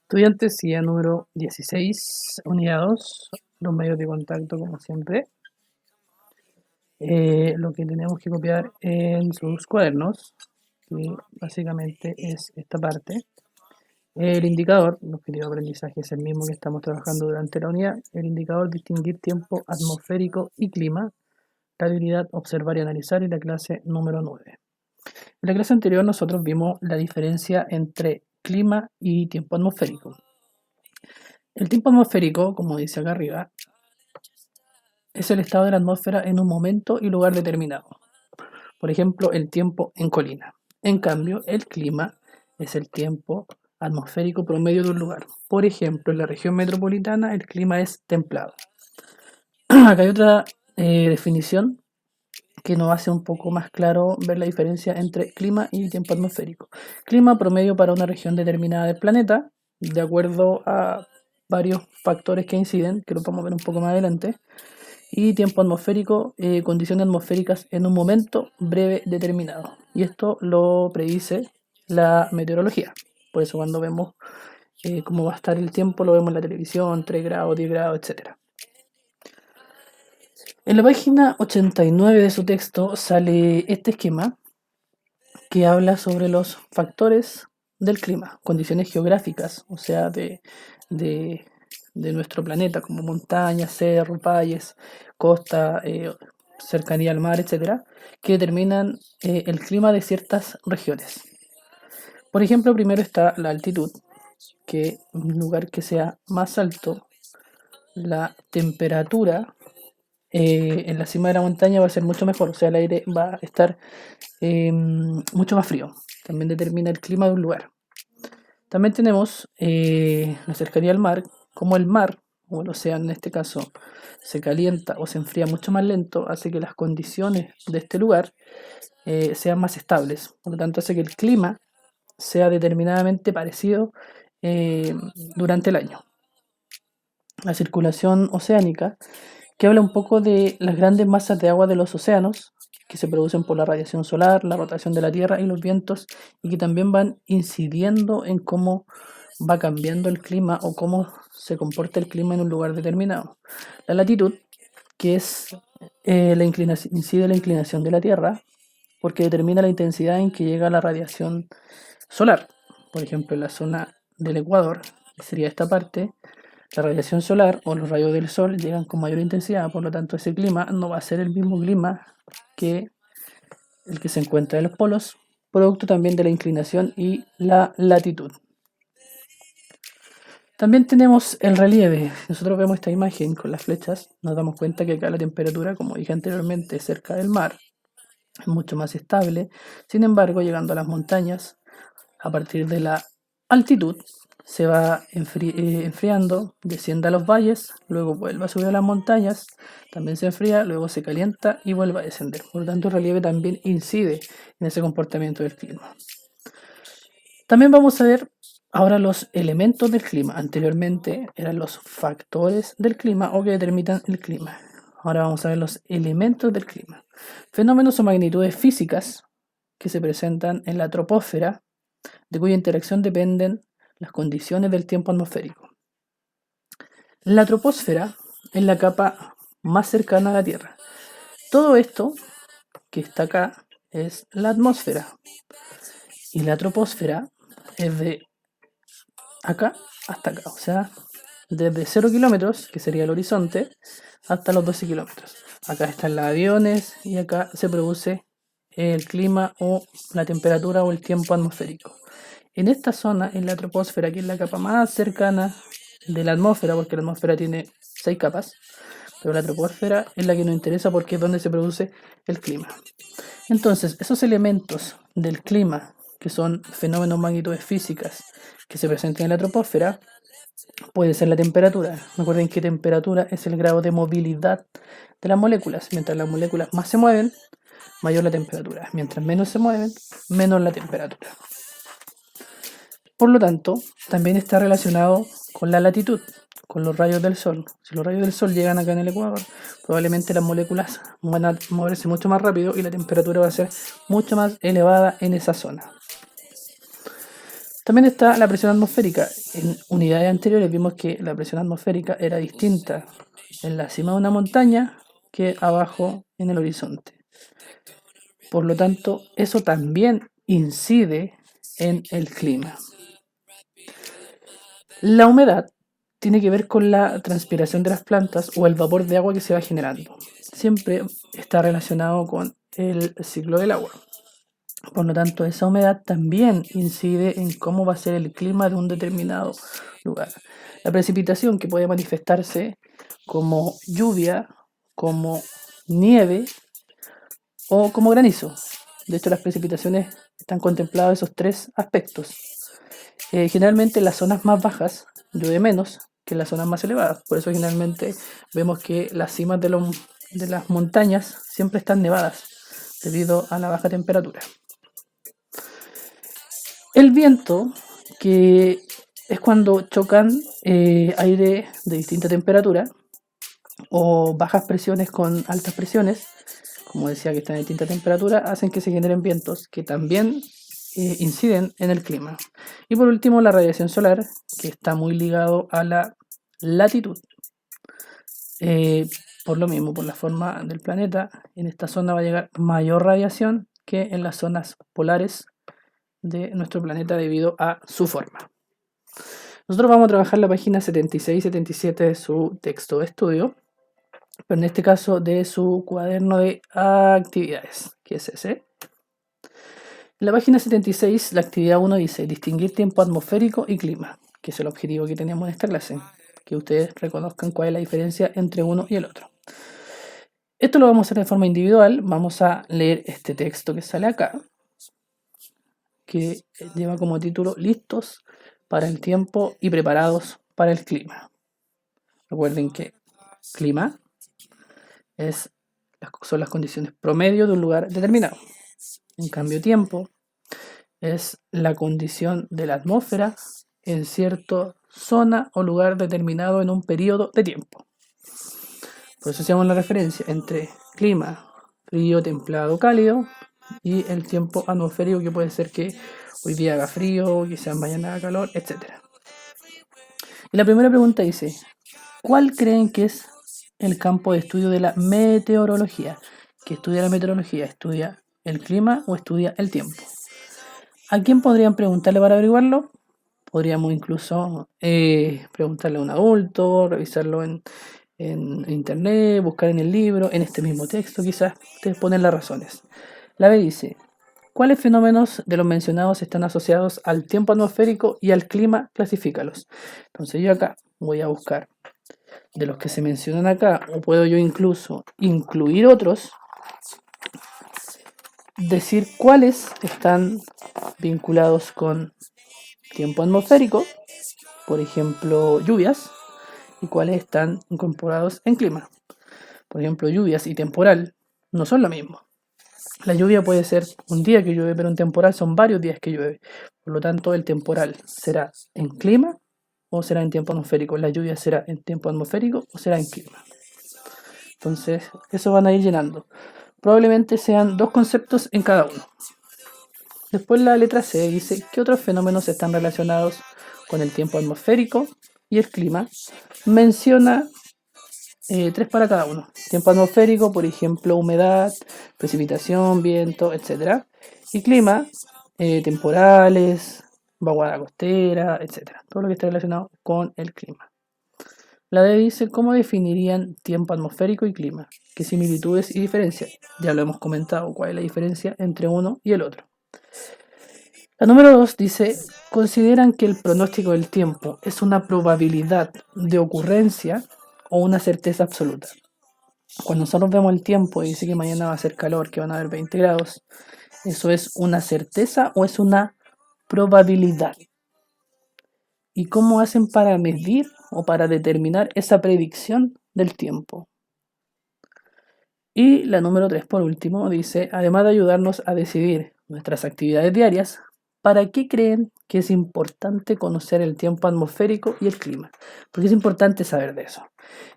Estudiantes, silla número 16, unidad 2, los medios de contacto como siempre. Lo que tenemos que copiar en sus cuadernos, que básicamente es esta parte. El indicador, el objetivo de aprendizaje es el mismo que estamos trabajando durante la unidad. El indicador, distinguir tiempo atmosférico y clima. La habilidad, observar y analizar, y la clase número 9. En la clase anterior nosotros vimos la diferencia entre clima y tiempo atmosférico. El tiempo atmosférico, como dice acá arriba, es el estado de la atmósfera en un momento y lugar determinado. Por ejemplo, el tiempo en colina. En cambio, el clima es el tiempo atmosférico promedio de un lugar. Por ejemplo, en la región metropolitana el clima es templado. Acá hay otra definición que nos hace un poco más claro ver la diferencia entre clima y tiempo atmosférico. Clima promedio para una región determinada del planeta, de acuerdo a varios factores que inciden, que lo vamos a ver un poco más adelante. Y tiempo atmosférico, condiciones atmosféricas en un momento breve determinado. Y esto lo predice la meteorología. Por eso cuando vemos cómo va a estar el tiempo, lo vemos en la televisión, 3 grados, 10 grados, etc. En la página 89 de su texto sale este esquema que habla sobre los factores del clima, condiciones geográficas, o sea, de nuestro planeta, como montañas, cerros, valles, costa, cercanía al mar, etcétera, que determinan el clima de ciertas regiones. Por ejemplo, primero está la altitud, que en un lugar que sea más alto, la temperatura en la cima de la montaña va a ser mucho mejor, o sea, el aire va a estar mucho más frío. También determina el clima de un lugar. También tenemos la cercanía al mar, como el mar, o el océano en este caso, se calienta o se enfría mucho más lento, hace que las condiciones de este lugar sean más estables. Por lo tanto, hace que el clima sea determinadamente parecido durante el año. La circulación oceánica, que habla un poco de las grandes masas de agua de los océanos, que se producen por la radiación solar, la rotación de la Tierra y los vientos, y que también van incidiendo en cómo va cambiando el clima o cómo se comporta el clima en un lugar determinado. La latitud, que es incide la inclinación de la Tierra, porque determina la intensidad en que llega la radiación solar. Por ejemplo, en la zona del Ecuador, que sería esta parte, la radiación solar o los rayos del sol llegan con mayor intensidad, por lo tanto ese clima no va a ser el mismo clima que el que se encuentra en los polos, producto también de la inclinación y la latitud. También tenemos el relieve. Nosotros vemos esta imagen con las flechas, nos damos cuenta que acá la temperatura, como dije anteriormente, cerca del mar es mucho más estable. Sin embargo, llegando a las montañas, a partir de la altitud, se va enfriando, desciende a los valles, luego vuelve a subir a las montañas, también se enfría, luego se calienta y vuelve a descender. Por lo tanto, el relieve también incide en ese comportamiento del clima. También vamos a ver ahora los elementos del clima. Anteriormente eran los factores del clima o que determinan el clima. Ahora vamos a ver los elementos del clima. Fenómenos o magnitudes físicas que se presentan en la troposfera, de cuya interacción dependen las condiciones del tiempo atmosférico. La troposfera es la capa más cercana a la Tierra. Todo esto que está acá es la atmósfera. Y la troposfera es de acá hasta acá, o sea, desde 0 kilómetros, que sería el horizonte, hasta los 12 kilómetros. Acá están los aviones y acá se produce el clima o la temperatura o el tiempo atmosférico. En esta zona, en la troposfera, que es la capa más cercana de la atmósfera, porque la atmósfera tiene 6 capas, pero la troposfera es la que nos interesa porque es donde se produce el clima. Entonces, esos elementos del clima, que son fenómenos magnitudes físicas que se presentan en la troposfera, puede ser la temperatura. Recuerden que temperatura es el grado de movilidad de las moléculas. Mientras las moléculas más se mueven, mayor la temperatura. Mientras menos se mueven, menor la temperatura. Por lo tanto, también está relacionado con la latitud, con los rayos del sol. Si los rayos del sol llegan acá en el Ecuador, probablemente las moléculas van a moverse mucho más rápido y la temperatura va a ser mucho más elevada en esa zona. También está la presión atmosférica. En unidades anteriores vimos que la presión atmosférica era distinta en la cima de una montaña que abajo en el horizonte. Por lo tanto, eso también incide en el clima. La humedad tiene que ver con la transpiración de las plantas o el vapor de agua que se va generando. Siempre está relacionado con el ciclo del agua. Por lo tanto, esa humedad también incide en cómo va a ser el clima de un determinado lugar. La precipitación, que puede manifestarse como lluvia, como nieve o como granizo. De hecho, las precipitaciones están contempladas esos tres aspectos. Generalmente en las zonas más bajas llueve menos que en las zonas más elevadas. Por eso generalmente vemos que las cimas de las montañas siempre están nevadas debido a la baja temperatura. El viento, que es cuando chocan aire de distinta temperatura o bajas presiones con altas presiones, como decía que están en distinta temperatura, hacen que se generen vientos que también inciden en el clima. Y por último, la radiación solar, que está muy ligado a la latitud. Por lo mismo, por la forma del planeta, en esta zona va a llegar mayor radiación que en las zonas polares de nuestro planeta debido a su forma. Nosotros vamos a trabajar la página 76 y 77 de su texto de estudio, pero en este caso de su cuaderno de actividades, que es ese. En la página 76, la actividad 1 dice distinguir tiempo atmosférico y clima, que es el objetivo que tenemos en esta clase, que ustedes reconozcan cuál es la diferencia entre uno y el otro. Esto lo vamos a hacer de forma individual. Vamos a leer este texto que sale acá, que lleva como título listos para el tiempo y preparados para el clima. Recuerden que clima son las condiciones promedio de un lugar determinado. En cambio, tiempo es la condición de la atmósfera en cierta zona o lugar determinado en un periodo de tiempo. Por eso hacemos la referencia entre clima, frío, templado, cálido, y el tiempo atmosférico, que puede ser que hoy día haga frío, quizás mañana haga calor, etc. Y la primera pregunta dice, ¿cuál creen que es el campo de estudio de la meteorología? ¿Qué estudia la meteorología? ¿Estudia el clima o estudia el tiempo? ¿A quién podrían preguntarle para averiguarlo? Podríamos incluso preguntarle a un adulto, revisarlo en internet, buscar en el libro, en este mismo texto, quizás ustedes ponen las razones. La B dice, ¿cuáles fenómenos de los mencionados están asociados al tiempo atmosférico y al clima? Clasifícalos. Entonces yo acá voy a buscar de los que se mencionan acá, o puedo yo incluso incluir otros, decir cuáles están vinculados con tiempo atmosférico, por ejemplo lluvias, y cuáles están incorporados en clima. Por ejemplo, lluvias y temporal no son lo mismo. La lluvia puede ser un día que llueve, pero un temporal son varios días que llueve. Por lo tanto, el temporal será en clima o será en tiempo atmosférico. La lluvia será en tiempo atmosférico o será en clima. Entonces, eso van a ir llenando. Probablemente sean dos conceptos en cada uno. Después la letra C dice, ¿qué otros fenómenos están relacionados con el tiempo atmosférico y el clima? Menciona 3 para cada uno. Tiempo atmosférico, por ejemplo, humedad, precipitación, viento, etc. Y clima, temporales, vaguada costera, etc. Todo lo que está relacionado con el clima. La D dice, ¿cómo definirían tiempo atmosférico y clima? ¿Qué similitudes y diferencias? Ya lo hemos comentado, cuál es la diferencia entre uno y el otro. La número 2 dice, ¿consideran que el pronóstico del tiempo es una probabilidad de ocurrencia o una certeza absoluta? Cuando nosotros vemos el tiempo y dice que mañana va a ser calor, que van a haber 20 grados, ¿eso es una certeza o es una probabilidad? ¿Y cómo hacen para medir o para determinar esa predicción del tiempo? Y la número 3, por último, dice, además de ayudarnos a decidir nuestras actividades diarias, ¿para qué creen que es importante conocer el tiempo atmosférico y el clima? Porque es importante saber de eso.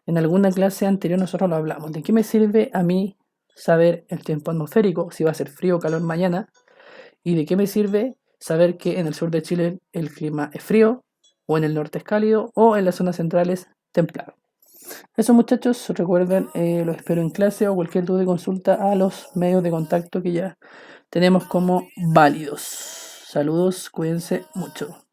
En alguna clase anterior nosotros lo hablamos. ¿De qué me sirve a mí saber el tiempo atmosférico, si va a ser frío o calor mañana? ¿Y de qué me sirve saber que en el sur de Chile el clima es frío, o en el norte es cálido, o en las zonas centrales templado. Eso muchachos, recuerden, los espero en clase o cualquier duda y consulta a los medios de contacto que ya tenemos como válidos. Saludos, cuídense mucho.